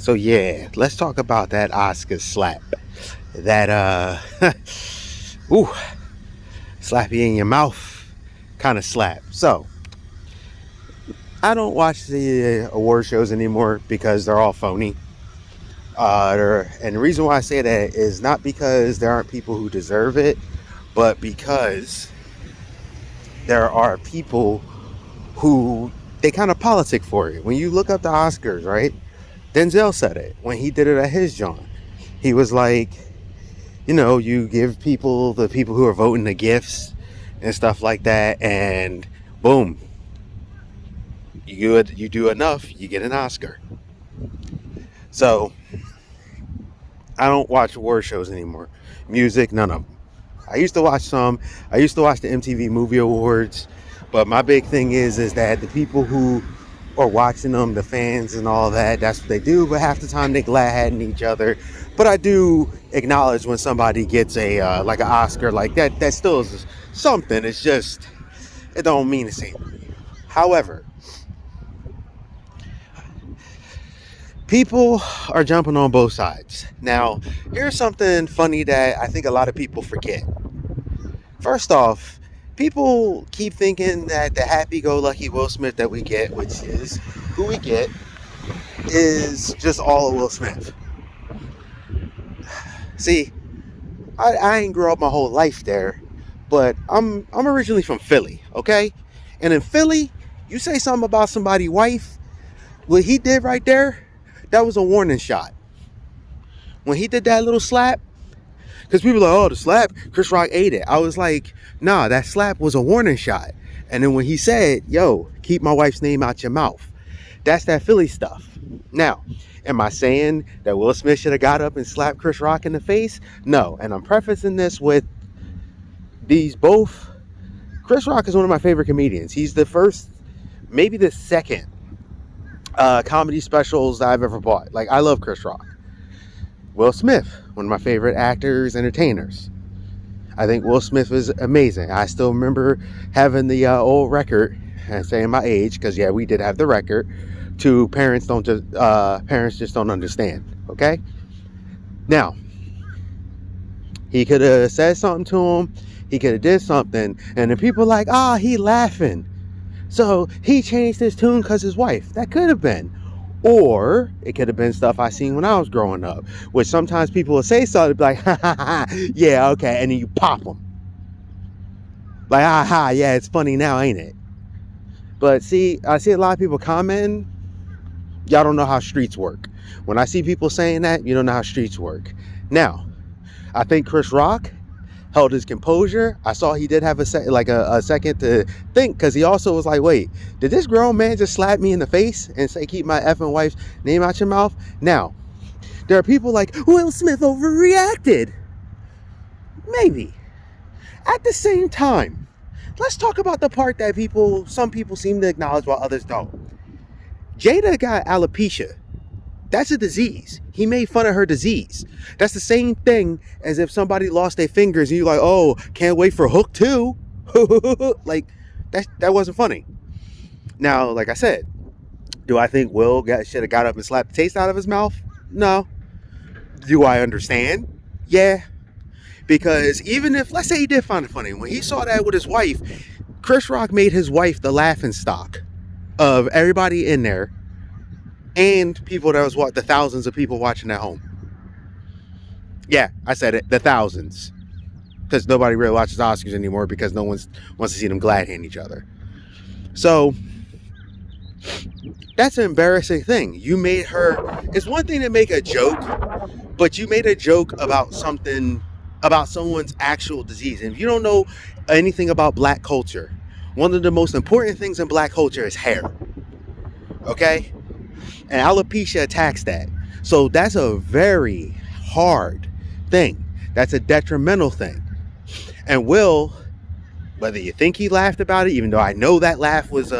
So yeah, let's talk about that Oscar slap. That ooh, slap you in your mouth kind of slap. So I don't watch the award shows anymore because they're all phony. And the reason why I say that is not because there aren't people who deserve it, but because there are people who they kind of politic for it. When you look up the Oscars, right? Denzel said it when he did it at his John. He was like, you give the people who are voting the gifts and stuff like that, and boom, you do enough, you get an Oscar. So I don't watch award shows anymore. Music, none of them. I used to watch some. I used to watch the MTV Movie Awards, but my big thing is that the people who are watching them, the fans and all that, that's what they do. But half the time they glad at each other. But I do acknowledge when somebody gets a like an Oscar like that. That still is something. It's just it don't mean the same to me. However, people are jumping on both sides. Now, here's something funny that I think a lot of people forget. First off, people keep thinking that the happy-go-lucky Will Smith that we get, which is who we get, is just all of Will Smith. See, I ain't grew up my whole life there, but I'm originally from Philly, okay? And in Philly, you say something about somebody's wife, what he did right there, that was a warning shot. When he did that little slap, because people were like, oh, the slap, Chris Rock ate it. I was like, nah, that slap was a warning shot. And then when he said, yo, keep my wife's name out your mouth, that's that Philly stuff. Now, am I saying that Will Smith should have got up and slapped Chris Rock in the face? No. And I'm prefacing this with these both. Chris Rock is one of my favorite comedians. He's the first, maybe the second comedy specials that I've ever bought. Like, I love Chris Rock. Will Smith, one of my favorite actors, entertainers. I think Will Smith is amazing. I still remember having the old record, and saying my age, because yeah, we did have the record, to parents just don't understand. Okay? Now, he could have said something to him, he could have did something, and then people like, he laughing. So he changed his tune because his wife. That could have been. Or it could have been stuff I seen when I was growing up, which sometimes people will say something like, ha ha ha, yeah, okay, and then you pop them. Like, yeah, it's funny now, ain't it? But see, I see a lot of people commenting, y'all don't know how streets work. When I see people saying that, you don't know how streets work. Now, I think Chris Rock held his composure. I saw he did have a second to think, because he also was like, wait, did this grown man just slap me in the face and say, keep my effing wife's name out your mouth? Now, there are people like, Will Smith overreacted. Maybe. At the same time, let's talk about the part that some people seem to acknowledge while others don't. Jada got alopecia. That's a disease. He made fun of her disease. That's the same thing as if somebody lost their fingers and you're like, oh, can't wait for Hook 2. Like, that wasn't funny. Now, like I said, do I think Will should have got up and slapped the taste out of his mouth? No. Do I understand? Yeah. Because even if, let's say he did find it funny, when he saw that with his wife, Chris Rock made his wife the laughing stock of everybody in there. And people that was the thousands of people watching at home. Yeah, I said it, the thousands. Because nobody really watches Oscars anymore because no one wants to see them glad hand each other. So, that's an embarrassing thing. You made her, it's one thing to make a joke, but you made a joke about something, about someone's actual disease. And if you don't know anything about black culture, one of the most important things in black culture is hair. Okay? And alopecia attacks that. So that's a very hard thing. That's a detrimental thing. And Will, whether you think he laughed about it, even though I know that laugh was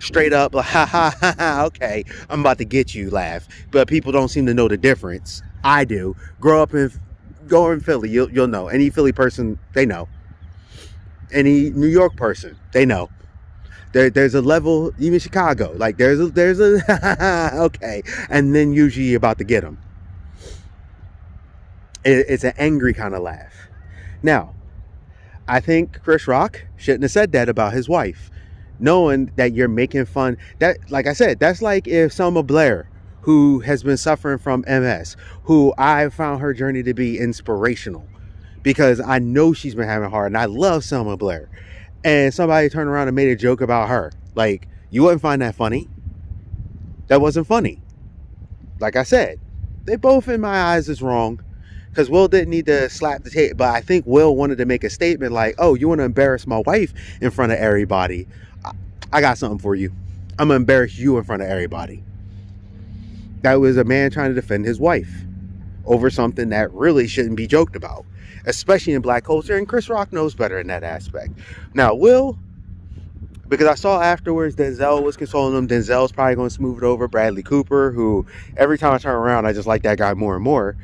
straight up, like, ha ha ha ha, okay, I'm about to get you laugh. But people don't seem to know the difference. I do. Go in Philly, you'll know. Any Philly person, they know. Any New York person, they know. There's a level, even Chicago, like there's a okay, and then usually you're about to get them. It's an angry kind of laugh. Now, I think Chris Rock shouldn't have said that about his wife, knowing that you're making fun. That, like I said, that's like if Selma Blair, who has been suffering from MS, who I found her journey to be inspirational because I know she's been having hard, and I love Selma Blair, and somebody turned around and made a joke about her. Like, you wouldn't find that funny. That wasn't funny. Like I said, they both in my eyes is wrong. Because Will didn't need to slap the table, but I think Will wanted to make a statement like, oh, you want to embarrass my wife in front of everybody? I got something for you. I'm going to embarrass you in front of everybody. That was a man trying to defend his wife over something that really shouldn't be joked about, especially in black culture, and Chris Rock knows better in that aspect. Now, Will, because I saw afterwards Denzel was consoling him. Denzel's probably going to smooth it over. Bradley Cooper, who every time I turn around, I just like that guy more and more.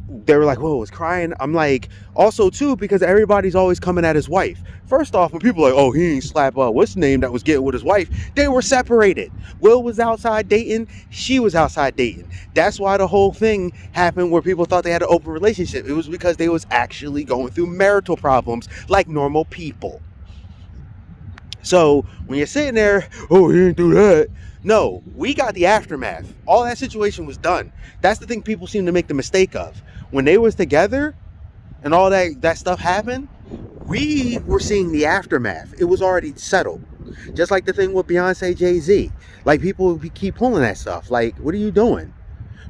They were like, whoa, was crying. I'm like, also too, because everybody's always coming at his wife. First off, when people are like, oh, he ain't slap what's the name that was getting with his wife, they were separated. Will was outside dating, she was outside dating. That's why the whole thing happened where people thought they had an open relationship. It was because they was actually going through marital problems like normal people. So when you're sitting there, oh, he didn't do that. No, we got the aftermath. All that situation was done. That's the thing people seem to make the mistake of. When they was together and all that stuff happened, we were seeing the aftermath. It was already settled. Just like the thing with Beyonce, Jay-Z. Like, people keep pulling that stuff. Like, what are you doing?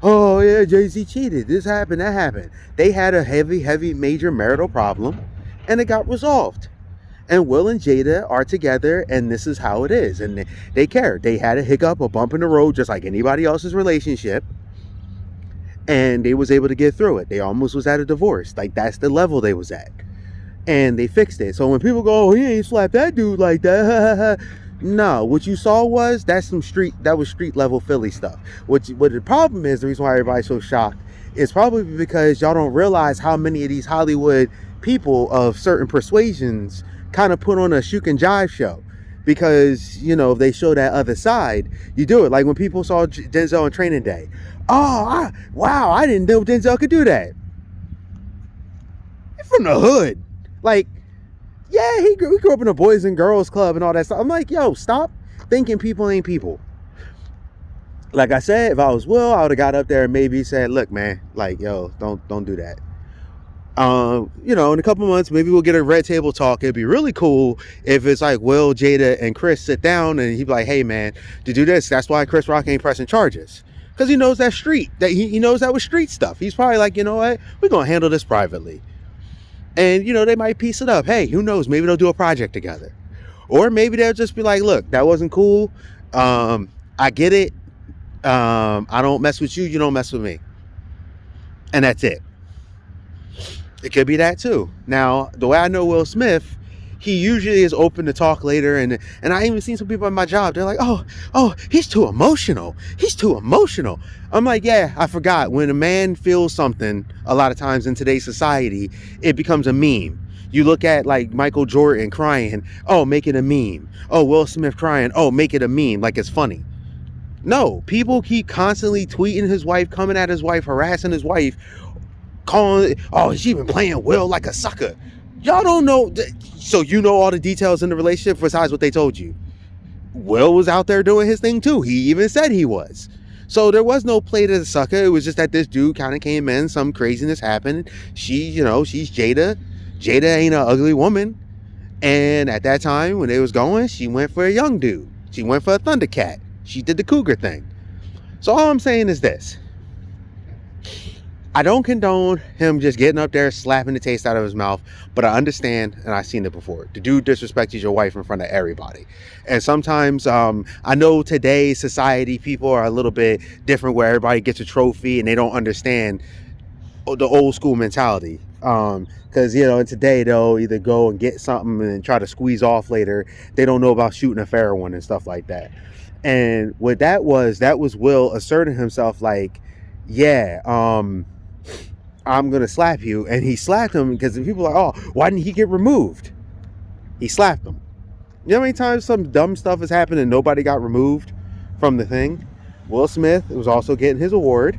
Oh, yeah, Jay-Z cheated. This happened, that happened. They had a heavy, major marital problem, and it got resolved. And Will and Jada are together, and this is how it is. And they care. They had a hiccup, a bump in the road, just like anybody else's relationship. And they was able to get through it. They almost was at a divorce. Like, that's the level they was at. And they fixed it. So when people go, oh, he ain't slapped that dude like that. No, what you saw was, that was street level Philly stuff. What the problem is, the reason why everybody's so shocked, is probably because y'all don't realize how many of these Hollywood people of certain persuasions kind of put on a shoot and jive show. Because, you know, if they show that other side, you do it. Like when people saw Denzel on Training Day. Oh, wow, I didn't know Denzel could do that. He's from the hood. Like, yeah, we grew up in a Boys and Girls Club and all that stuff. I'm like, yo, stop thinking people ain't people. Like I said, if I was Will, I would have got up there and maybe said, look, man, like, yo, don't do that. You know, in a couple months, maybe we'll get a red table talk. It'd be really cool if it's like Will, Jada, and Chris sit down and he'd be like, hey, man, to do this, that's why Chris Rock ain't pressing charges. Because he knows that street, that he knows that was street stuff. He's probably like, you know what, we're going to handle this privately. And, you know, they might piece it up. Hey, who knows, maybe they'll do a project together. Or maybe they'll just be like, look, that wasn't cool. I get it. I don't mess with you, you don't mess with me. And that's it. It could be that too. Now, the way I know Will Smith, he usually is open to talk later, and I even seen some people at my job, they're like, oh, he's too emotional. He's too emotional. I'm like, yeah, I forgot. When a man feels something, a lot of times in today's society, it becomes a meme. You look at like Michael Jordan crying, oh, make it a meme. Oh, Will Smith crying, oh, make it a meme, like it's funny. No, people keep constantly tweeting his wife, coming at his wife, harassing his wife, calling, oh, she been playing Will like a sucker. Y'all don't know. So you know all the details in the relationship besides what they told you. Will was out there doing his thing too. He even said he was. So there was no play to the sucker. It was just that this dude kind of came in, some craziness happened. She, you know, she's Jada. Jada ain't an ugly woman. And at that time when they was going, she went for a young dude. She went for a Thundercat. She did the cougar thing. So all I'm saying is this. I don't condone him just getting up there, slapping the taste out of his mouth, but I understand, and I've seen it before. The dude disrespected your wife in front of everybody. And sometimes, I know today's society, people are a little bit different where everybody gets a trophy and they don't understand the old school mentality. Because, you know, today they'll either go and get something and try to squeeze off later. They don't know about shooting a fair one and stuff like that. And what that was Will asserting himself like, yeah, I'm going to slap you. And he slapped him because people are like, oh, why didn't he get removed? He slapped him. You know how many times some dumb stuff has happened and nobody got removed from the thing? Will Smith was also getting his award.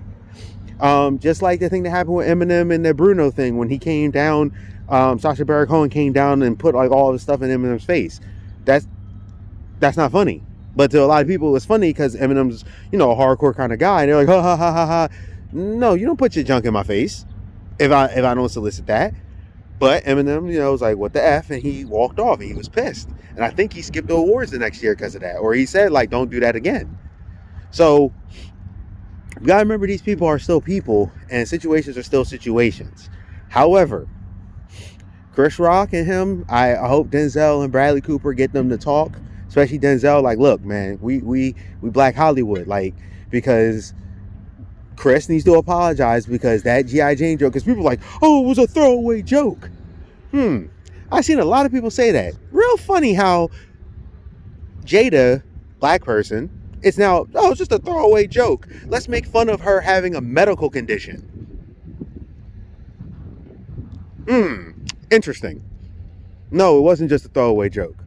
Just like the thing that happened with Eminem and the Bruno thing when he came down, Sacha Baron Cohen came down and put like all the stuff in Eminem's face. That's not funny. But to a lot of people, it's funny because Eminem's, a hardcore kind of guy. And they're like, ha ha ha ha ha. No, you don't put your junk in my face if I don't solicit that. But Eminem, was like, what the F? And he walked off and he was pissed. And I think he skipped the awards the next year because of that. Or he said, like, don't do that again. So you gotta remember these people are still people and situations are still situations. However, Chris Rock and him, I hope Denzel and Bradley Cooper get them to talk. Especially Denzel, like, look, man, we Black Hollywood, like, because Chris needs to apologize because that G.I. Jane joke, because people are like, oh, it was a throwaway joke. I've seen a lot of people say that. Real funny how Jada, black person, it's now, oh, it's just a throwaway joke. Let's make fun of her having a medical condition. Interesting. No, it wasn't just a throwaway joke.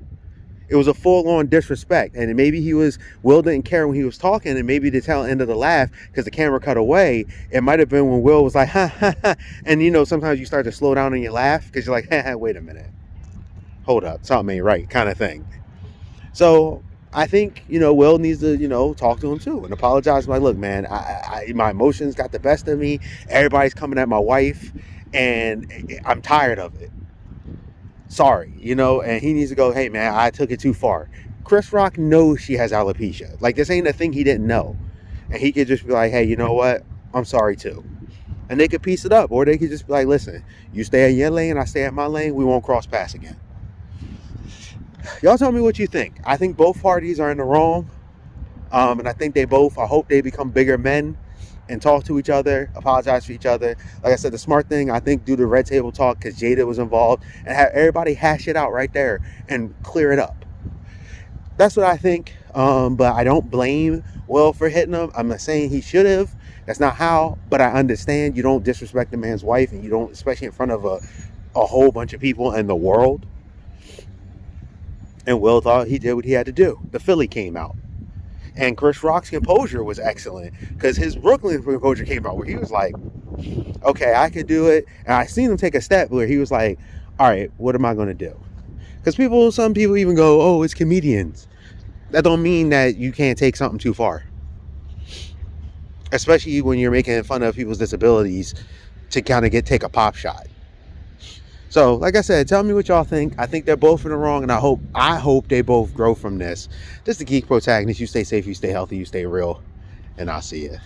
It was a full-on disrespect. And maybe Will didn't care when he was talking, and maybe the tail end of the laugh, because the camera cut away, it might have been when Will was like, ha, ha, ha. And, sometimes you start to slow down and you laugh, because you're like, ha, ha, wait a minute. Hold up, something ain't right, kind of thing. So I think, Will needs to, talk to him too and apologize. Like, look, man, my emotions got the best of me. Everybody's coming at my wife, and I'm tired of it. Sorry, and he needs to go, hey, man, I took it too far. Chris Rock knows she has alopecia. Like, this ain't a thing he didn't know. And he could just be like, hey, you know what? I'm sorry, too. And they could piece it up. Or they could just be like, listen, you stay at your lane, I stay at my lane. We won't cross paths again. Y'all tell me what you think. I think both parties are in the wrong. And I think I hope they become bigger men and talk to each other, apologize for each other. Like I said, the smart thing, I think, do the red table talk because Jada was involved and have everybody hash it out right there and clear it up. That's what I think. But I don't blame Will for hitting him. I'm not saying he should have. That's not how. But I understand you don't disrespect the man's wife, and you don't, especially in front of a whole bunch of people in the world. And Will thought he did what he had to do. The Philly came out. And Chris Rock's composure was excellent because his Brooklyn composure came out where he was like, okay, I could do it. And I seen him take a step where he was like, all right, what am I going to do? Because some people even go, oh, it's comedians. That don't mean that you can't take something too far. Especially when you're making fun of people's disabilities to kind of take a pop shot. So, like I said, tell me what y'all think. I think they're both in the wrong, and I hope they both grow from this. This is the Geek Protagonist. You stay safe, you stay healthy, you stay real, and I'll see you.